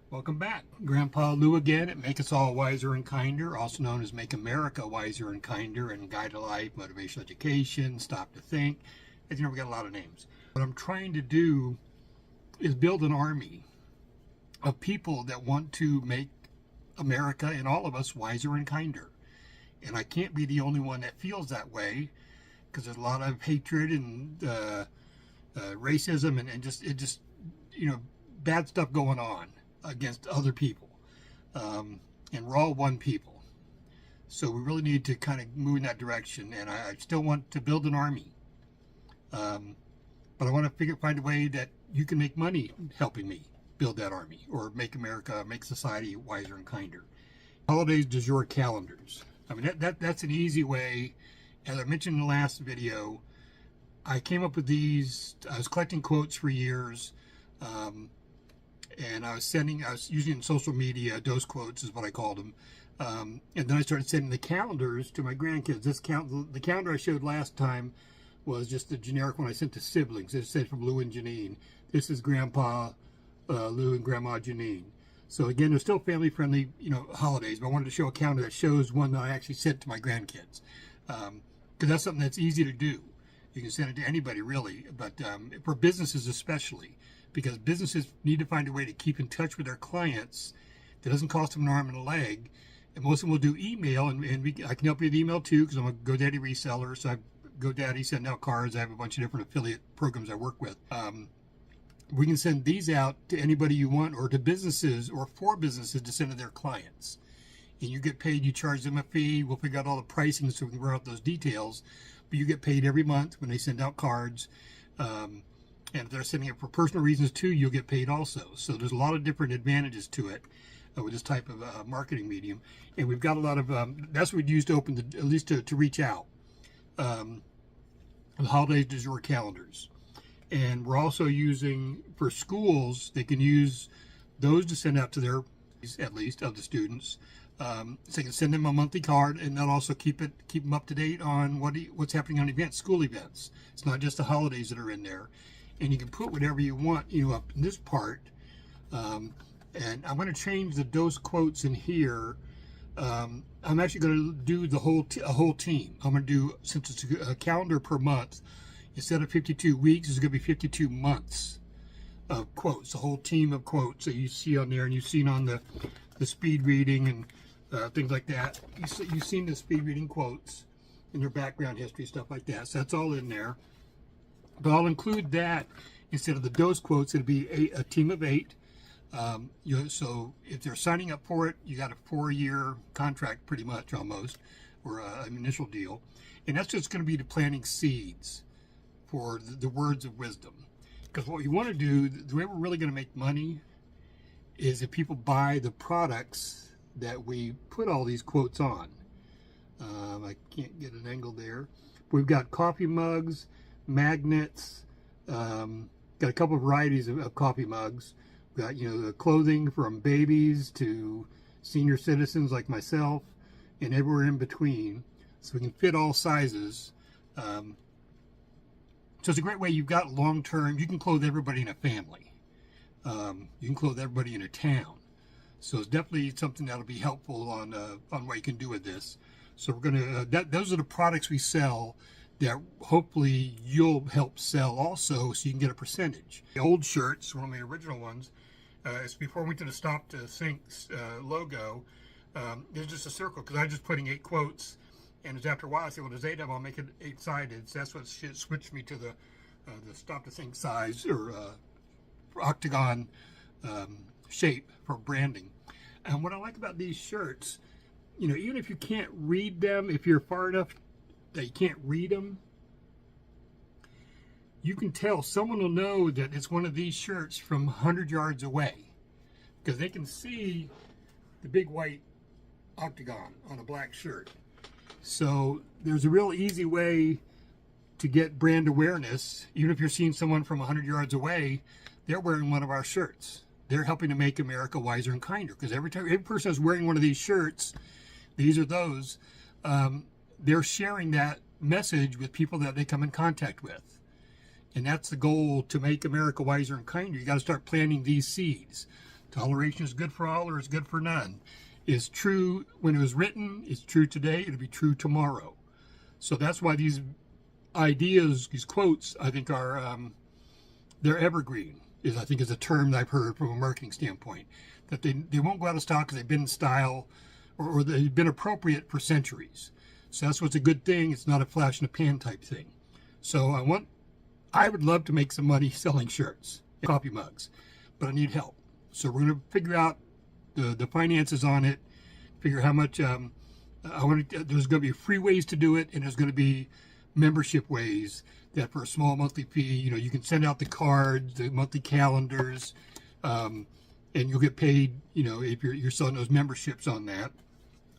Welcome back. Grandpa Lou again at Make Us All Wiser and Kinder, also known as Make America Wiser and Kinder, and Guide to Life, Motivational Education, Stop to Think. As you know, we got a lot of names. What I'm trying to do is build an army of people that want to make America and all of us wiser and kinder. And I can't be the only one that feels that way, because there's a lot of hatred and racism and just bad stuff going on against other people, and we're all one people, so we really need to kind of move in that direction. And I still want to build an army, but I want to find a way that you can make money helping me build that army, or make America, make society wiser and kinder. Holidays du jour calendars. I mean, that's an easy way. As I mentioned in the last video, I came up with these. I was collecting quotes for years, and I was using social media. Those quotes is what I called them. And then I started sending the calendars to my grandkids. The calendar I showed last time was just the generic one I sent to siblings. It said from Lou and Janine. This is Grandpa Lou and Grandma Janine. So again, they're still family-friendly, holidays. But I wanted to show a calendar that shows one that I actually sent to my grandkids, because that's something that's easy to do. You can send it to anybody, really, but for businesses especially, because businesses need to find a way to keep in touch with their clients that doesn't cost them an arm and a leg. And most of them will do email, and I can help you with email too, because I'm a GoDaddy reseller. So I GoDaddy send out cards. I have a bunch of different affiliate programs I work with. We can send these out to anybody you want, or to businesses, or for businesses to send to their clients. And you get paid, you charge them a fee. We'll figure out all the pricing so we can work out those details. But you get paid every month when they send out cards. And if they're sending it for personal reasons too, you'll get paid also. So there's a lot of different advantages to it with this type of marketing medium. And we've got a lot of, that's what we'd use to open, at least to reach out. The holidays du jour calendars. And we're also using, for schools, they can use those to send out to their, at least, of the students. So they can send them a monthly card, and they'll also keep them up to date on what's happening on events, school events. It's not just the holidays that are in there. And you can put whatever you want, up in this part. And I'm going to change those quotes in here. I'm actually going to do a whole team. I'm going to do, since it's a calendar per month, instead of 52 weeks, it's going to be 52 months of quotes, a whole team of quotes that you see on there, and you've seen on the speed reading and things like that. You've seen the speed reading quotes and their background history, stuff like that. So that's all in there. But I'll include that instead of the dose quotes. It'll be a team of 8. So if they're signing up for it, you got a 4-year contract, pretty much, almost, or an initial deal. And that's just going to be the planting seeds for the words of wisdom. Because what you want to do, the way we're really going to make money, is if people buy the products that we put all these quotes on. I can't get an angle there. We've got coffee mugs, magnets, got a couple of varieties of coffee mugs. We've got, the clothing from babies to senior citizens like myself, and everywhere in between. So we can fit all sizes. So it's a great way. You've got long-term, you can clothe everybody in a family. You can clothe everybody in a town. So it's definitely something that'll be helpful on what you can do with this. So we're going to, those are the products we sell that hopefully you'll help sell also, so you can get a percentage. The old shirts, one of the original ones, it's before I went to the Stop to Think logo, there's just a circle, because I was just putting 8 quotes. And it's after a while, I said, well, there's 8 of them, I'll make it 8-sided. So that's what switched me to the Stop to Think size, or octagon shape for branding. And what I like about these shirts, even if you can't read them, if you're far enough that you can't read them, you can tell. Someone will know that it's one of these shirts from 100 yards away, because they can see the big white octagon on a black shirt. So there's a real easy way to get brand awareness. Even if you're seeing someone from 100 yards away, they're wearing one of our shirts. They're helping to make America wiser and kinder, because every person is wearing one of these shirts, these are those, they're sharing that message with people that they come in contact with. And that's the goal, to make America wiser and kinder. You got to start planting these seeds. toleration is good for all or is good for none, is true when it was written, it's true today, it'll be true tomorrow. So that's why these ideas, these quotes, I think are, they're evergreen, I think is a term that I've heard from a marketing standpoint, that they won't go out of style because they've been in style or they've been appropriate for centuries. So that's what's a good thing. It's not a flash in the pan type thing. So I would love to make some money selling shirts, coffee mugs, but I need help. So we're going to figure out the finances on it, figure how much, there's going to be free ways to do it, and there's going to be membership ways that for a small monthly fee, you can send out the cards, the monthly calendars, and you'll get paid, if you're selling those memberships on that.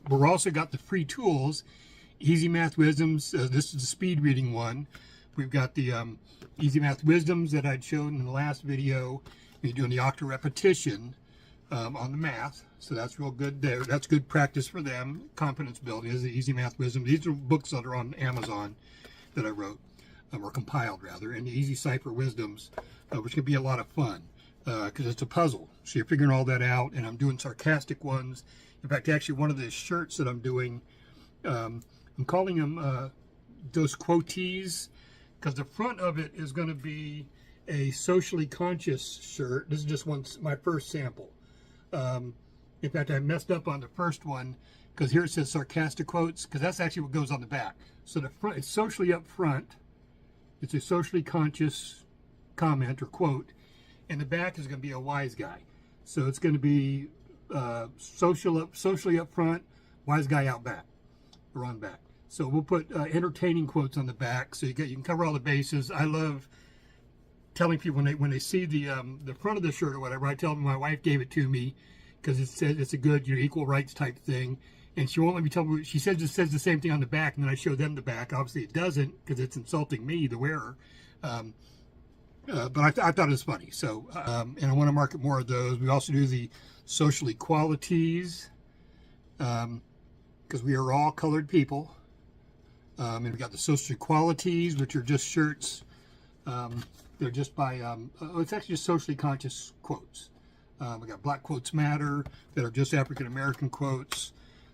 But we're also got the free tools, Easy Math Wisdoms. This is the speed reading one. We've got the Easy Math Wisdoms that I'd shown in the last video. You're doing the octa repetition on the math, so that's real good there. That's good practice for them. Confidence building is the Easy Math Wisdom. These are books that are on Amazon that I wrote, or compiled rather, and the Easy Cipher Wisdoms, which can be a lot of fun because it's a puzzle. So you're figuring all that out, and I'm doing sarcastic ones. In fact, actually, one of the shirts that I'm doing, I'm calling them those quotees, because the front of it is going to be a socially conscious shirt. This is just my first sample. In fact, I messed up on the first one because here it says sarcastic quotes, because that's actually what goes on the back. So the front, it's socially up front. It's a socially conscious comment or quote, and the back is going to be a wise guy. So it's going to be socially up front, wise guy out back, or on back. So we'll put entertaining quotes on the back, so you can cover all the bases. I love telling people when they see the front of the shirt or whatever, I tell them my wife gave it to me because it says it's a good equal rights type thing, and she won't let me tell me. She says it says the same thing on the back, and then I show them the back. Obviously it doesn't because it's insulting me, the wearer. But I thought it was funny. So and I want to market more of those. We also do the social equalities because we are all colored people. And we got the social equalities, which are just shirts. They're just by, it's actually just socially conscious quotes. We got Black Quotes Matter that are just African-American quotes.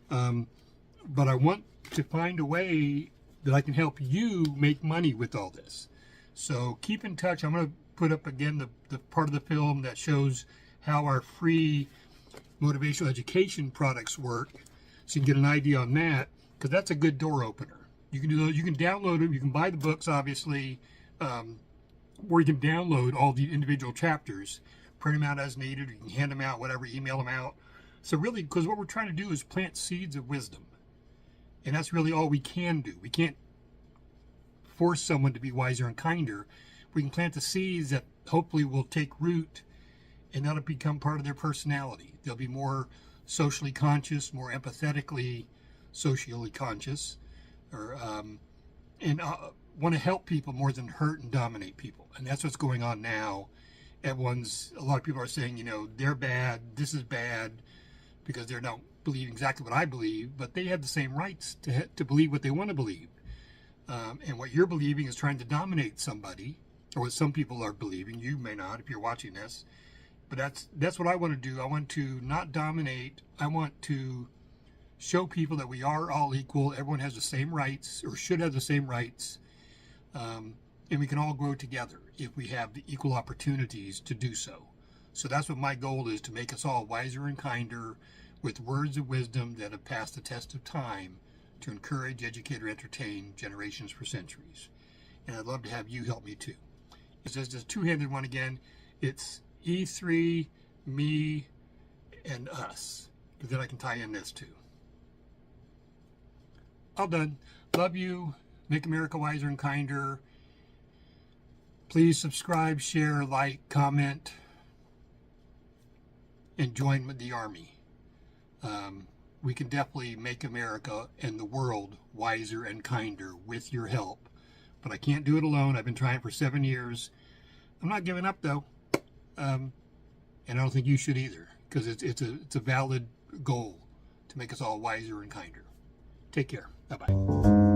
But I want to find a way that I can help you make money with all this. So keep in touch. I'm going to put up again the part of the film that shows how our free motivational education products work, so you can get an idea on that, because that's a good door opener. You can do those. You can download them. You can buy the books, obviously, or you can download all the individual chapters, print them out as needed. You can hand them out, whatever, email them out. So really, because what we're trying to do is plant seeds of wisdom, and that's really all we can do. We can't force someone to be wiser and kinder. We can plant the seeds that hopefully will take root, and that'll become part of their personality. They'll be more socially conscious, more empathetically socially conscious, or and want to help people more than hurt and dominate people. And that's what's going on now. A lot of people are saying, they're bad, this is bad, because they're not believing exactly what I believe, but they have the same rights to believe what they want to believe. And what you're believing is trying to dominate somebody, or what some people are believing. You may not if you're watching this, but that's what I want to do. I want to not dominate. I want to show people that we are all equal. Everyone has the same rights, or should have the same rights, and we can all grow together if we have the equal opportunities to do so. So that's what my goal is, to make us all wiser and kinder with words of wisdom that have passed the test of time, to encourage, educate, or entertain generations for centuries. And I'd love to have you help me too. It's just a two-handed one again. It's E3, me, and us. But then I can tie in this too. All done. Love you. Make America wiser and kinder. Please subscribe, share, like, comment, and join with the Army. We can definitely make America and the world wiser and kinder with your help. But I can't do it alone. I've been trying for 7 years. I'm not giving up though. And I don't think you should either, because it's a valid goal to make us all wiser and kinder. Take care. Bye-bye.